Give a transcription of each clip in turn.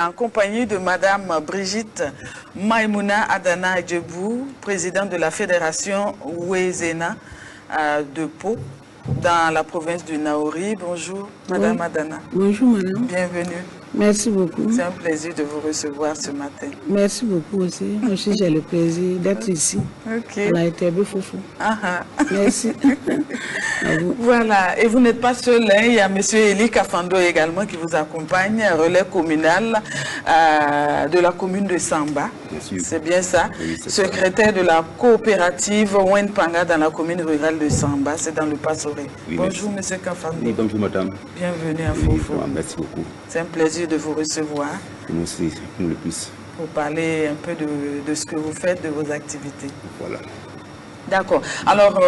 En compagnie de Madame Brigitte Maïmouna Adana Djebou, présidente de la Fédération Ouézéna de Pau, dans la province du Naouri. Bonjour, Madame Adana. Bonjour, Madame. Bienvenue. Merci beaucoup. C'est un plaisir de vous recevoir ce matin. Merci beaucoup aussi. Moi aussi, j'ai le plaisir d'être ici. Ok. Elle a été bien foufou. Merci. Voilà. Et vous n'êtes pas seul, hein. Il y a M. Eli Kafando également qui vous accompagne, relais communal de la commune de Samba. C'est bien ça. Oui, secrétaire de la coopérative Wenpanga dans la commune rurale de Samba. C'est dans le Passoré. Oui, bonjour, M. Kafando. Oui, bonjour, madame. Bienvenue à Fofo. Merci beaucoup. C'est un plaisir de vous recevoir. Nous aussi, nous le plus. Pour parler un peu de ce que vous faites, de vos activités. Voilà. D'accord. Alors,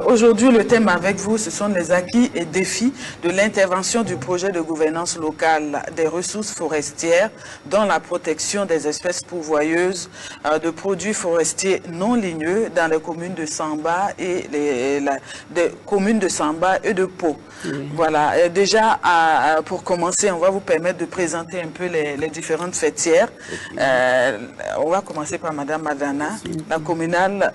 aujourd'hui, le thème avec vous, ce sont les acquis et défis de l'intervention du projet de gouvernance locale des ressources forestières dans la protection des espèces pourvoyeuses de produits forestiers non ligneux dans les communes de Samba et des communes de Samba et de Pau. Oui. Voilà. Et déjà, pour commencer, on va vous permettre de présenter un peu les différentes fêtières. On va commencer par Madame Adana, la communale...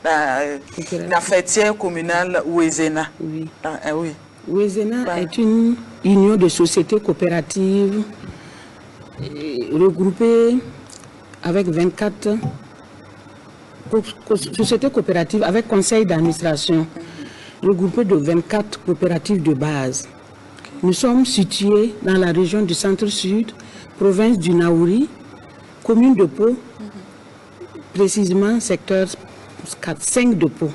la fêtière communale Ouézéna. Oui. Oui. Ouézéna est une union de sociétés coopératives regroupée avec 24 sociétés coopératives avec conseil d'administration, regroupée de 24 coopératives de base. Nous sommes situés dans la région du centre-sud, province du Naouri, commune de Pau, précisément secteur 5 de Pau.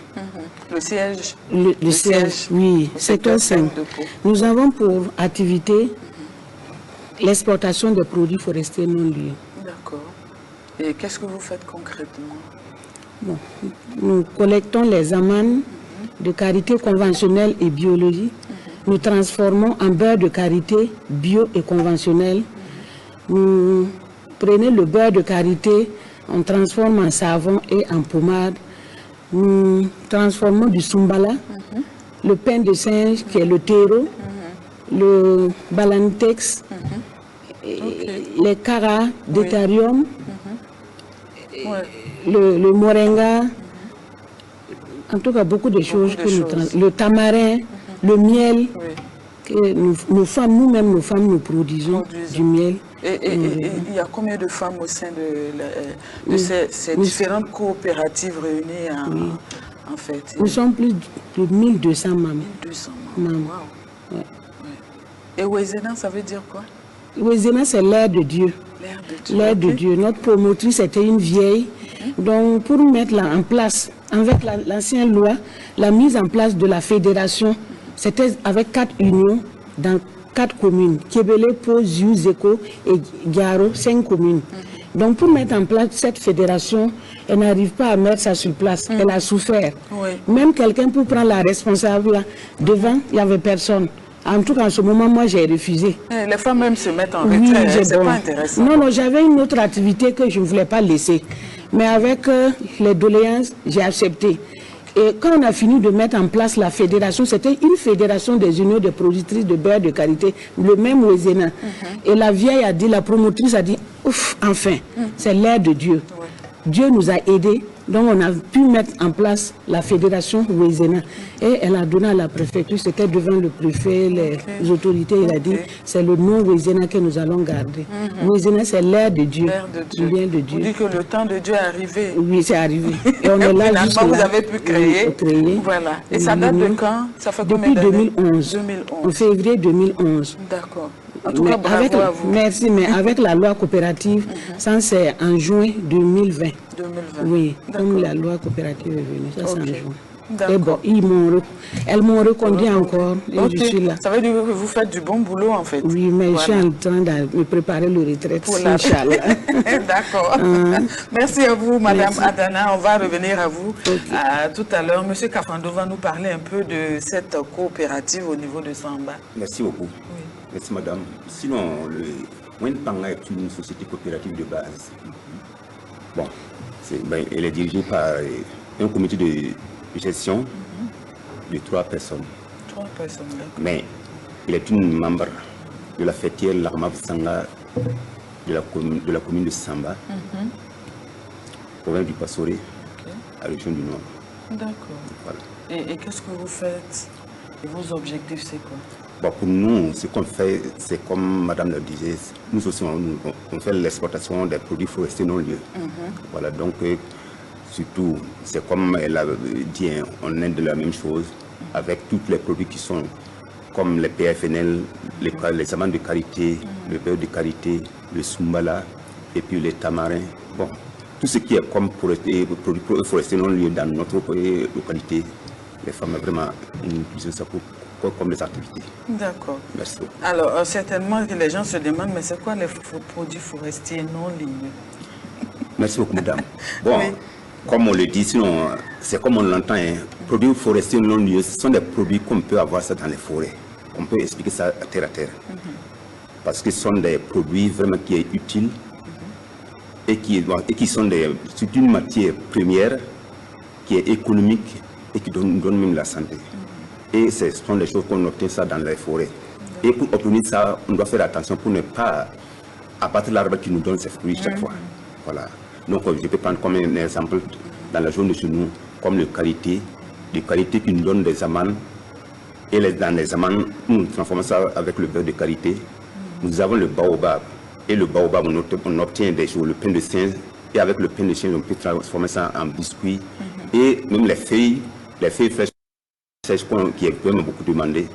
Le siège. Le siège, oui, secteur 5 de Pau. Nous avons pour activité l'exportation des produits forestiers non liés. D'accord. Et qu'est-ce que vous faites concrètement? Bon, nous collectons les amendes de karité conventionnelle et biologique. Nous transformons en beurre de karité bio et conventionnel. Nous prenons le beurre de karité, on transforme en savon et en pommade. Nous transformons du sumbala, le pain de singe qui est le terreau, le balantex, les caras d'étharium, le moringa, en tout cas beaucoup de choses que nous transformons. Le tamarin, le miel, que nous-mêmes, nos femmes, nous produisons du miel. Et il y a combien de femmes au sein de ces différentes coopératives réunies en fait? Nous sommes plus de 1200 membres. 1200 membres. Wow. Ouais. Et Ouézéna, ça veut dire quoi? Ouézéna, c'est l'air de Dieu. L'air de Dieu. Notre promotrice était une vieille. Donc, pour mettre en place, avec l'ancienne loi, la mise en place de la fédération, c'était avec 4 unions dans 4 communes, Kébélé, Pau, Ziou, Zeko et Garo, 5 communes. Donc pour mettre en place cette fédération, elle n'arrive pas à mettre ça sur place. Elle a souffert. Même quelqu'un pour prendre la responsabilité, devant, il n'y avait personne. En tout cas, en ce moment, moi, j'ai refusé. Les femmes même se mettent en retrait, c'est pas intéressant. Non, j'avais une autre activité que je ne voulais pas laisser. Mais avec les doléances, j'ai accepté. Et quand on a fini de mettre en place la fédération, c'était une fédération des unions de productrices de beurre de karité, le même Ouézéna. Et la vieille a dit, la promotrice a dit, ouf, enfin, c'est l'air de Dieu. Dieu nous a aidés, donc on a pu mettre en place la fédération Ouézéna. Et elle a donné à la préfecture, c'était devant le préfet, les autorités, il a dit, c'est le nom Ouézéna que nous allons garder. Ouézéna, c'est l'air de Dieu. L'air de Dieu. Vous dites que le temps de Dieu est arrivé. Oui, c'est arrivé. Et on est là jusqu'à vous avez pu créer. Voilà. Et ça date de quand? Ça fait combien d'années? Depuis 2011. En février 2011. D'accord. En tout cas, bravo à vous. Merci, mais avec la loi coopérative, ça c'est en juin 2020. 2020. Oui, comme la loi coopérative est venue, ça c'est en juin. Et bon, elles m'ont reconduit encore et je suis là. Ça veut dire que vous faites du bon boulot en fait. Oui, mais je suis en train de me préparer le retraite. Inch'Allah. D'accord. Merci à vous, Madame Adana. On va revenir à vous tout à l'heure. Monsieur Kafando va nous parler un peu de cette coopérative au niveau de Samba. Merci beaucoup. Merci madame. Sinon, le Wenpanga est une société coopérative de base. Bon, elle est dirigée par un comité de gestion de 3 personnes. 3 personnes, d'accord. Mais elle est une membre de la fêtière Larmav Sanga de la commune de Samba, province du Passoré, à la région du Nord. D'accord. Voilà. Et qu'est-ce que vous faites? Et vos objectifs, c'est quoi? Bon, pour nous, ce qu'on fait, c'est comme Madame le disait, nous aussi, on fait l'exportation des produits forestiers non lieux. Voilà, donc, surtout, c'est comme elle a dit, on aide de la même chose avec tous les produits qui sont comme les PFNL, les amandes de qualité, le beurre de qualité, le Sumbala et puis les tamarins. Bon, tout ce qui est comme produits forestiers non lieux dans notre localité, les femmes vraiment utilisent ça comme les activités. D'accord. Merci beaucoup. Alors, certainement que les gens se demandent, mais c'est quoi les produits forestiers non lieux? Merci beaucoup, madame. Bon, Oui. comme on le dit, sinon, c'est comme on l'entend, hein, produits forestiers non lieux, ce sont des produits qu'on peut avoir ça dans les forêts. On peut expliquer ça à terre. Parce que ce sont des produits vraiment qui sont utiles et qui sont c'est une matière première qui est économique et qui donne même la santé. Et ce sont des choses qu'on obtient ça dans les forêts. Et pour obtenir ça, on doit faire attention pour ne pas abattre l'arbre qui nous donne ses fruits chaque fois. Voilà. Donc je peux prendre comme un exemple dans la zone de chez nous, comme les qualités qui nous donnent des amandes. Et dans les amandes, nous transformons ça avec le beurre de qualité. Nous avons le baobab. Et le baobab, on obtient des choses, le pain de singe. Et avec le pain de singe, on peut transformer ça en biscuit. Et même les feuilles fraîches qui est vraiment beaucoup demandé.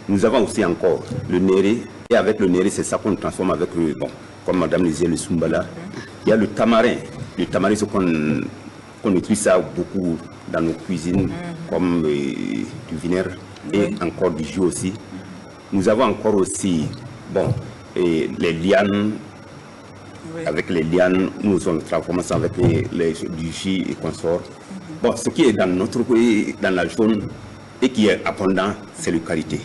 Nous avons aussi encore le néré. Et avec le néré, c'est ça qu'on transforme avec comme madame le disait, le Sumbala. Il y a le tamarin. Le tamarin, c'est qu'on utilise ça beaucoup dans nos cuisines, comme du vinaigre et encore du jus aussi. Nous avons encore aussi, les lianes. Avec les lianes, nous on transforme ça avec du jus et consorts. Bon, ce qui est dans notre pays, dans la zone, et qui est abondant, c'est le qualité.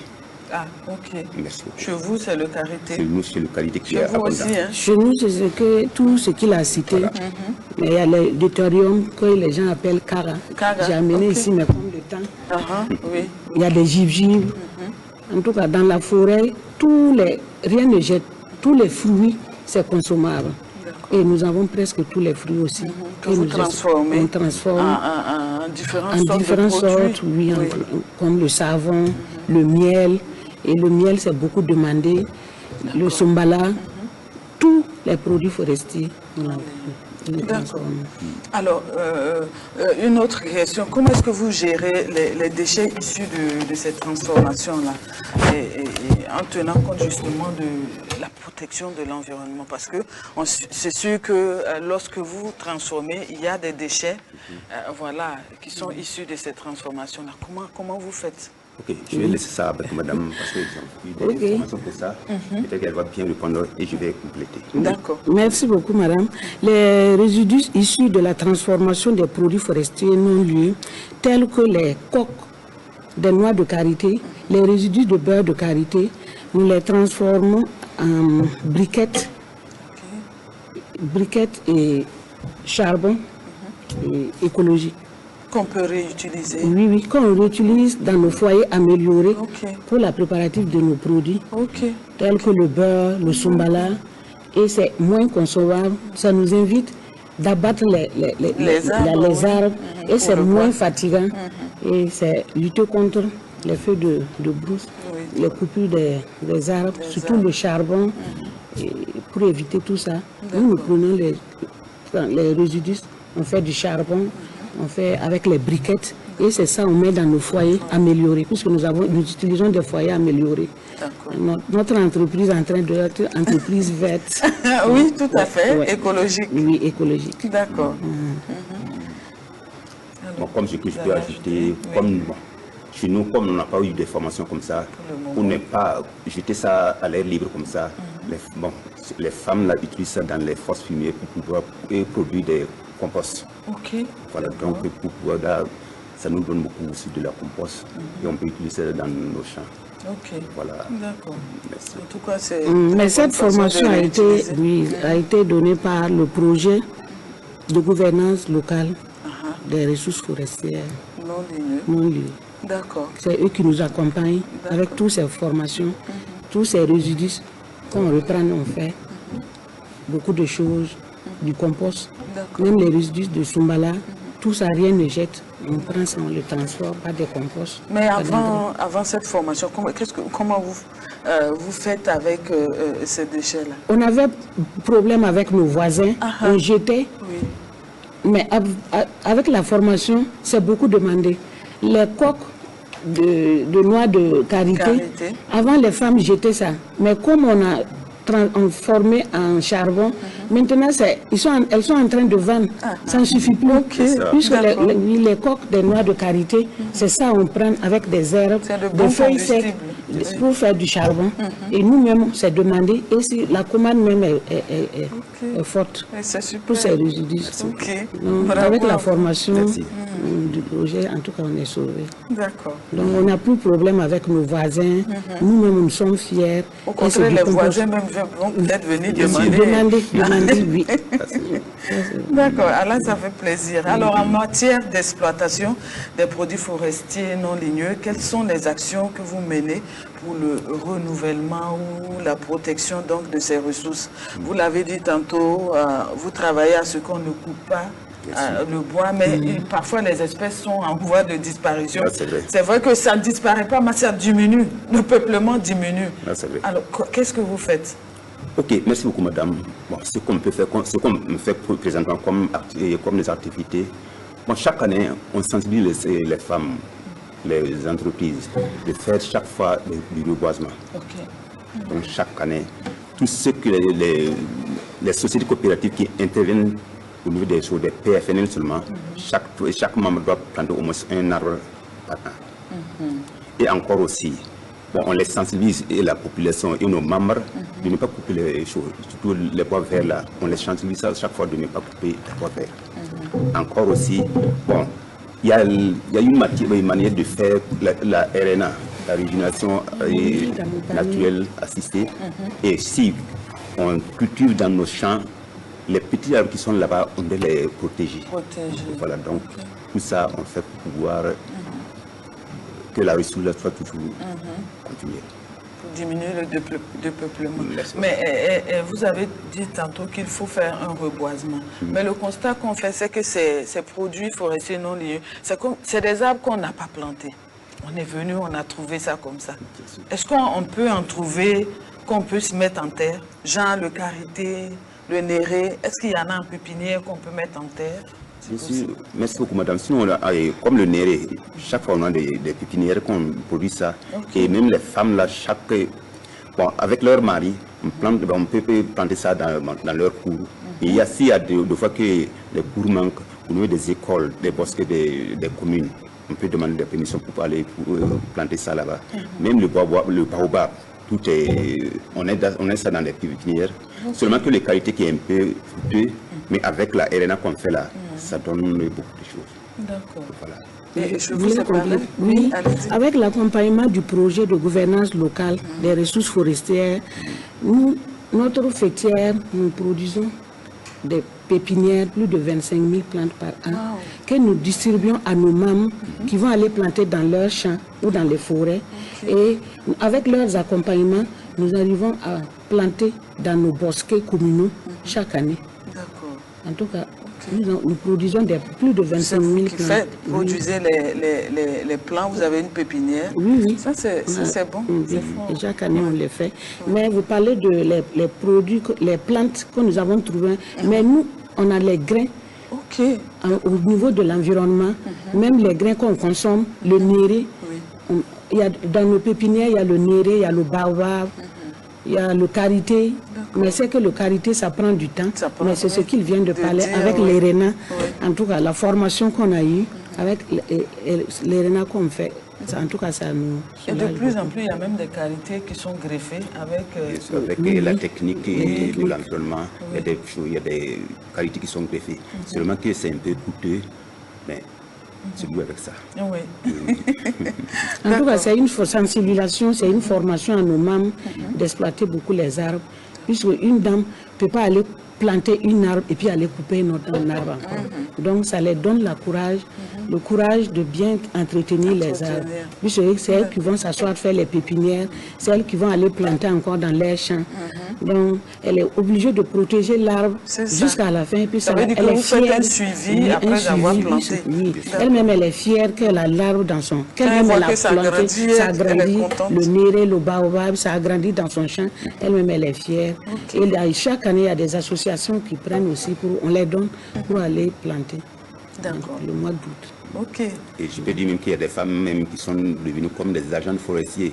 Ah, ok. Merci beaucoup. Chez vous, c'est le karité. C'est nous, c'est le qualité qui Chez est vous abondant. aussi, hein? Chez nous, c'est tout ce qu'il a cité. Voilà. Mais il y a le deutérium que les gens appellent Kara. Kara, J'ai amené ok. ici, mais comme le temps. Oui. Il y a des gibgibes. En tout cas, dans la forêt, rien ne jette. Tous les fruits, c'est consommable. Et nous avons presque tous les fruits aussi. Que vous transformez on transforme en différentes sortes, oui, comme le savon, le miel. Et le miel, c'est beaucoup demandé. Le sombala, tous les produits forestiers. D'accord. Alors, une autre question. Comment est-ce que vous gérez les déchets issus de cette transformation-là et en tenant compte justement de la protection de l'environnement? Parce que c'est sûr que lorsque vous transformez, il y a des déchets qui sont issus de cette transformation-là. Comment vous faites? Ok, je vais laisser ça avec madame parce que j'ai eu des informations pour ça. Peut-être qu'elle va bien répondre et je vais compléter. D'accord. Merci beaucoup, madame. Les résidus issus de la transformation des produits forestiers non lieux, tels que les coques des noix de karité, les résidus de beurre de karité, nous les transformons en briquettes, et charbon écologique. Qu'on peut réutiliser. Oui, qu'on réutilise dans nos foyers améliorés pour la préparatif de nos produits, tels que le beurre, le sombala, et c'est moins consommable. Ça nous invite d'abattre les arbres et c'est moins fatigant. Et c'est lutter contre les feux de brousse, les coupures des arbres, surtout le charbon, et pour éviter tout ça. Nous prenons les résidus, on fait du charbon, on fait avec les briquettes et c'est ça on met dans nos foyers améliorés puisque nous utilisons des foyers améliorés. Notre entreprise est en train d'être entreprise verte. Oui, tout à fait, écologique. Oui, écologique. D'accord. Comme ce que je peux ajouter, chez nous, comme on n'a pas eu de formation comme ça, on n'est pas jeter ça à l'air libre comme ça. Les femmes là, utilisent ça dans les fosses fumiers pour pouvoir produire des compost. Voilà, donc pour pouvoir, ça nous donne beaucoup aussi de la compost et on peut utiliser ça dans nos champs. Voilà. D'accord. Merci. En tout cas, c'est. Mais cette formation a été donnée par le projet de gouvernance locale des ressources forestières non lieux. D'accord. C'est eux qui nous accompagnent avec toutes ces formations, tous ces résidus qu'on reprend, on fait. beaucoup de choses, du compost, même les résidus de Soumbala, tout ça, rien ne jette. On prend ça, on le transforme, pas de compost. Mais avant cette formation, comment vous faites avec ces déchets-là? On avait problème avec nos voisins, on jetait. Oui. Mais avec la formation, c'est beaucoup demandé. Les coques de noix de karité, avant les femmes jetaient ça. Mais comme on a formé en charbon, maintenant elles sont en train de vendre. Ça ne suffit plus. Puisque les coques des noix de karité, c'est ça on prend avec des herbes, des feuilles secs pour faire du charbon. Et nous-mêmes, c'est demandé. Et si la commande même est forte pour ces résidus. Donc, avec la formation du projet, en tout cas, on est sauvés. D'accord. Donc, on n'a plus de problème avec nos voisins. Nous-mêmes, nous sommes fiers. Au contraire, les voisins même vont peut-être venir demander. Oui. D'accord, alors ça fait plaisir. Alors, en matière d'exploitation des produits forestiers non ligneux, quelles sont les actions que vous menez pour le renouvellement ou la protection donc de ces ressources? Vous l'avez dit tantôt, vous travaillez à ce qu'on ne coupe pas le bois, mais parfois les espèces sont en voie de disparition. C'est vrai que ça ne disparaît pas, mais ça diminue, le peuplement diminue. Alors, qu'est-ce que vous faites? Ok, merci beaucoup madame. Bon, ce qu'on peut faire, ce qu'on fait présentement comme des activités, bon, chaque année on sensibilise les femmes, les entreprises, de faire chaque fois du reboisement. Donc chaque année, tout ce que les sociétés coopératives qui interviennent au niveau des choses, des PFNL seulement, chaque membre doit planter au moins un arbre par an. Et encore aussi, bon, on les sensibilise, et la population et nos membres, de ne pas couper les choses, surtout les bois verts là. On les sensibilise à chaque fois de ne pas couper les bois verts. Encore aussi, bon, il y a une manière de faire la RNA, la régénération naturelle assistée. Et si on cultive dans nos champs, les petits arbres qui sont là-bas, on doit les protéger. Voilà, donc tout ça, on fait pour pouvoir que la ressource soit toujours continuée. Pour diminuer le dépeuplement. Mais vous avez dit tantôt qu'il faut faire un reboisement. Mais le constat qu'on fait, c'est que ces produits forestiers non liés, c'est des arbres qu'on n'a pas plantés. On est venu, on a trouvé ça comme ça. Est-ce qu'on peut en trouver, qu'on peut se mettre en terre? Genre le karité, le néré, est-ce qu'il y en a en pépinière qu'on peut mettre en terre? Merci beaucoup madame. Sinon, comme le néré, chaque fois on a des pépinières qu'on produit ça. Et même les femmes là, avec leur mari, on peut planter ça dans leur cours. Et il y a des fois que les cours manquent au niveau des écoles, des bosquets des communes. On peut demander des permissions pour aller planter ça là-bas. Même le baobab, on est ça dans les pépinières. Seulement que les qualités qui est un peu fruiteux, mais avec la RNA qu'on fait là, ça donne beaucoup de choses. D'accord. Voilà. Et je voulais parler. Oui, avec l'accompagnement du projet de gouvernance locale des ressources forestières, notre fêtière, nous produisons des pépinières, plus de 25 000 plantes par an, que nous distribuons à nos membres qui vont aller planter dans leurs champs ou dans les forêts. Et avec leurs accompagnements, nous arrivons à planter dans nos bosquets communaux chaque année. D'accord. En tout cas, nous produisons plus de 25 000 plantes. Vous produisez les plants, vous avez une pépinière. Oui. Ça, c'est bon. Et chaque année, on les fait. Mais vous parlez de les produits, les plantes que nous avons trouvées. Mais nous, on a les grains. Au niveau de l'environnement, même les grains qu'on consomme, le néré. Dans nos pépinières, il y a le néré, il y a le baobab. Il y a le karité, mais c'est que le karité, ça prend du temps. Mais c'est ce qu'il vient de parler avec l'ERENA. En tout cas, la formation qu'on a eue avec l'ERENA qu'on fait, en tout cas, ça nous... Et de plus en plus, il y a même des qualités qui sont greffées avec... Avec la technique et de l'environnement, il y a des qualités qui sont greffées. Seulement que c'est un peu coûteux, mais... c'est lui avec ça. En tout cas, c'est une sensibilisation, c'est une formation à nos membres d'exploiter beaucoup les arbres. Puisque une dame ne peut pas aller planter une arbre et puis aller couper un autre arbre encore. Donc, ça les donne le courage le courage de bien entretenir les arbres. Puisque c'est elles qui vont s'asseoir faire les pépinières, c'est elles qui vont aller planter encore dans les champs. Donc, elle est obligée de protéger l'arbre jusqu'à la fin. Et puis ça veut dire que vous faites un suivi après avoir planté. Oui. Elle-même, elle est fière qu'elle a l'arbre dans son... Qu'elle-même, elle a planté, ça a grandi, le néré, le baobab, ça a grandi dans son champ. Elle-même, elle est fière. Et chaque année, il y a des associations qui prennent aussi, on les donne pour aller planter. D'accord. Le mois d'août. Ok. Et je peux dire même qu'il y a des femmes même qui sont devenues comme des agents forestiers,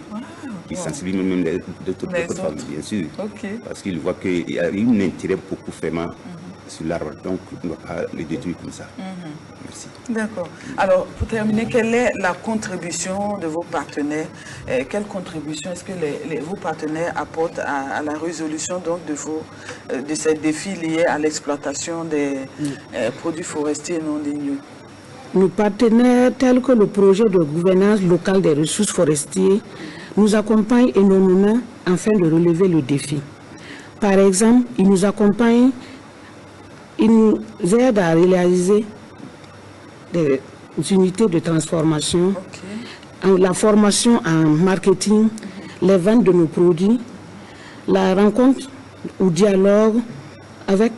qui sensibilisent même d'autres femmes, bien sûr. Parce qu'ils voient qu'il y a un intérêt beaucoup vraiment sur l'arbre, donc on ne va pas les détruire comme ça. Merci. D'accord. Alors, pour terminer, quelle est la contribution de vos partenaires? Quelle contribution est-ce que vos partenaires apportent à la résolution donc, de ces défis liés à l'exploitation des produits forestiers non ligneux? Nos partenaires, tels que le projet de gouvernance locale des ressources forestières, nous accompagnent énormément afin de relever le défi. Par exemple, ils nous accompagnent, ils nous aident à réaliser des unités de transformation, la formation en marketing, les ventes de nos produits, la rencontre ou dialogue avec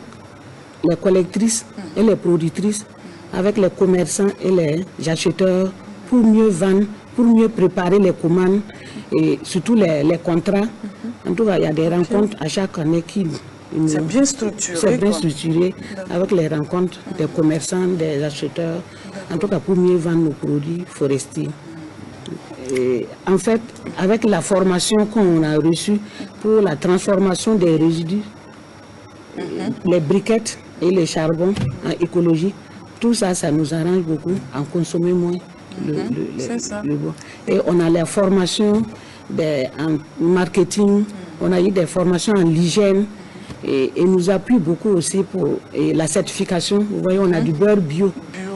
les collectrices et les productrices, avec les commerçants et les acheteurs pour mieux vendre, pour mieux préparer les commandes et surtout les contrats. En tout cas, il y a des rencontres à chaque année qui... C'est bien structuré. C'est bien structuré avec les rencontres des commerçants, des acheteurs, en tout cas pour mieux vendre nos produits forestiers. Et en fait, avec la formation qu'on a reçue pour la transformation des résidus, les briquettes et les charbons en écologie, tout ça, ça nous arrange beaucoup en consommer moins le bois. Et on a la formation en marketing, on a eu des formations en hygiène et nous appuie beaucoup aussi pour la certification. Vous voyez, on a du beurre bio.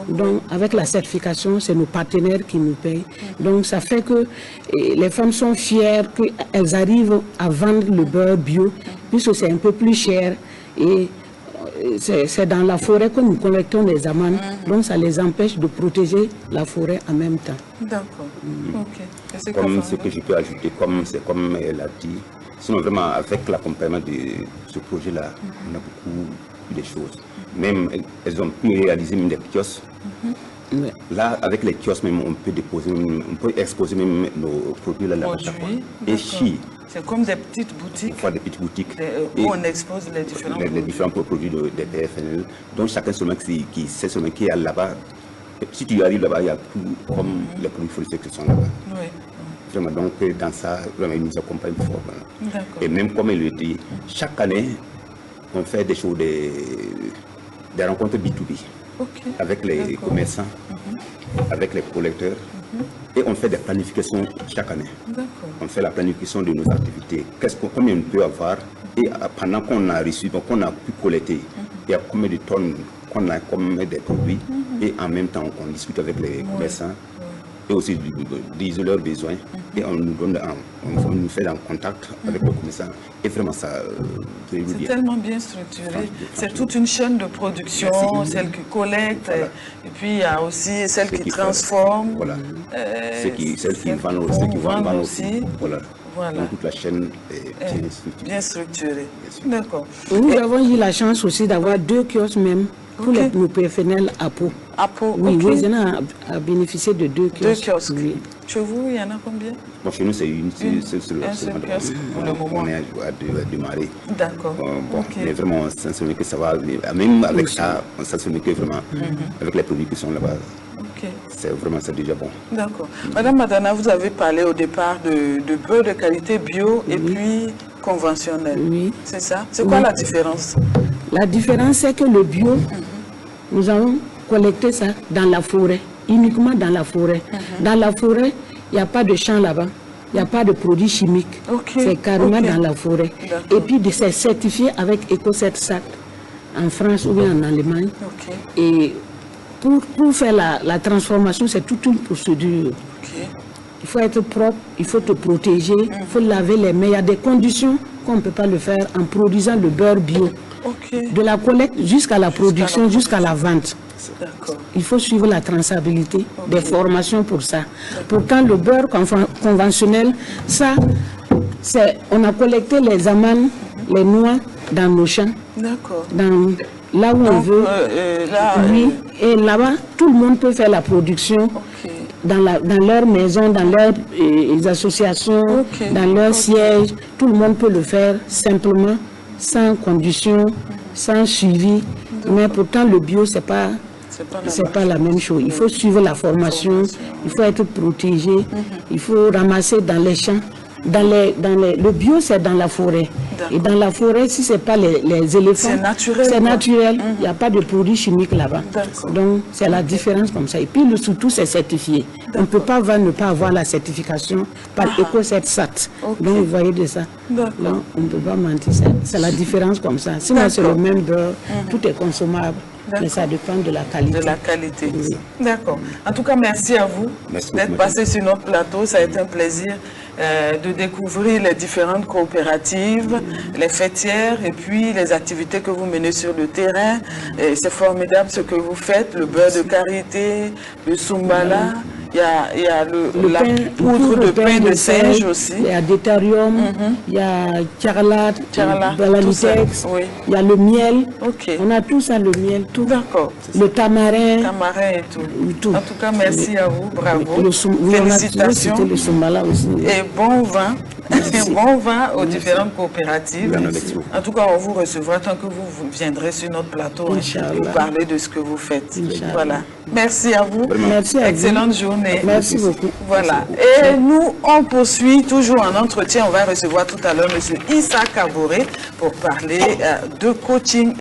Donc, avec la certification, c'est nos partenaires qui nous payent. Donc, ça fait que les femmes sont fières qu'elles arrivent à vendre le beurre bio, puisque c'est un peu plus cher. Et c'est dans la forêt que nous collectons les amandes, donc ça les empêche de protéger la forêt en même temps. D'accord. Ok. Comme ce que je peux ajouter, c'est comme elle a dit, sinon vraiment avec l'accompagnement de ce projet-là, on a beaucoup de choses. Même elles ont pu réaliser même des kiosques. Là, avec les kiosques, même, on peut déposer, on peut exposer même nos produits là-bas chaque fois. Et c'est comme des petites boutiques. Des petites boutiques. Où on expose les différents produits des PFNL. Donc chacun seulement qui sait seulement qui est là-bas. Si tu arrives là-bas, il y a tout comme les produits forestiers qui sont là-bas. Oui. Vraiment, donc dans ça, vraiment, ils nous accompagnent fort. Et même comme il le dit, chaque année, on fait des choses, des rencontres B2B. Avec les commerçants, avec les collecteurs, et on fait des planifications chaque année. On fait la planification de nos activités, combien on peut avoir, et pendant qu'on a reçu, donc qu'on a pu collecter, il y a combien de tonnes qu'on a comme des produits, et en même temps on discute avec les commerçants, et aussi disent leurs besoins, et on nous donne, on nous fait en contact avec le commerçant, et vraiment ça... c'est tellement bien structuré, c'est toute une chaîne de production, celle qui collecte, et puis il y a aussi celle qui transforme, celle qui vend aussi, voilà. Donc toute la chaîne est bien structurée. D'accord. Nous avons eu la chance aussi d'avoir 2 kiosques même pour nos PFNL à Pau. À Pau, oui, Wezena a bénéficié de 2 kiosques. 2 kiosques. Oui. Chez vous, il y en a combien? Bon, chez nous, c'est un seul kiosque pour le moment. On est à démarrer. D'accord. Mais vraiment, on s'assure que ça va, même avec ça, on s'assure que vraiment, avec les produits qui sont là-bas, c'est vraiment déjà bon. D'accord. Madame Madana, vous avez parlé au départ de beurre de qualité bio et puis conventionnel. Oui. C'est ça? C'est quoi la différence? La différence, c'est que le bio, nous avons collecté ça dans la forêt, uniquement dans la forêt. Dans la forêt, il n'y a pas de champ là-bas, il n'y a pas de produits chimiques. C'est carrément dans la forêt. Et puis, c'est certifié avec EcoCertiSat en France ou bien en Allemagne. Et pour faire la transformation, c'est toute une procédure. Il faut être propre, il faut te protéger, il faut laver les mains. Il y a des conditions qu'on ne peut pas le faire en produisant le beurre bio. De la collecte jusqu'à la production, jusqu'à la vente. Il faut suivre la traçabilité des formations pour ça. Pourtant, le beurre conventionnel, ça, on a collecté les amandes, les noix dans nos champs. D'accord. Là où on veut. Oui, et là-bas, tout le monde peut faire la production. Dans leur maison, dans leurs associations, dans leur siège. Tout le monde peut le faire simplement, sans condition, sans suivi. Mais pourtant, le bio, c'est pas la même chose. Il faut suivre la formation, il faut être protégé, il faut ramasser dans les champs. Le bio, c'est dans la forêt. Et dans la forêt, si ce n'est pas les éléphants, c'est naturel. Il n'y a pas de produits chimiques là-bas. Donc, c'est la différence comme ça. Et puis, surtout, c'est certifié. On ne peut pas ne pas avoir la certification par EcoCert-SAT. Donc, vous voyez de ça. Donc, on ne peut pas mentir. C'est la différence comme ça. Sinon, c'est le même beurre. Tout est consommable. Mais ça dépend de la qualité. De la qualité. Oui. D'accord. En tout cas, merci à vous d'être passé sur notre plateau. Ça a été un plaisir de découvrir les différentes coopératives, les fêtières et puis les activités que vous menez sur le terrain. C'est formidable ce que vous faites, le beurre de karité, le sumbala. Il y a la poudre de pain de singe aussi. Il y a Deuterium, il y a Charlat, Balanitex, il y a le miel. On a tout ça, le miel, tout. D'accord. Le tamarin. Tamarin et tout. En tout cas, merci à vous, bravo. Félicitations. Le sumbala aussi. Et bon vin. Bon vin aux différentes coopératives. En tout cas, on vous recevra tant que vous viendrez sur notre plateau pour parler de ce que vous faites. Voilà. Merci à vous. Merci à Excellente vous. journée. Merci beaucoup. Voilà. Et nous, on poursuit toujours en entretien. On va recevoir tout à l'heure M. Issa Kaboré pour parler de coaching.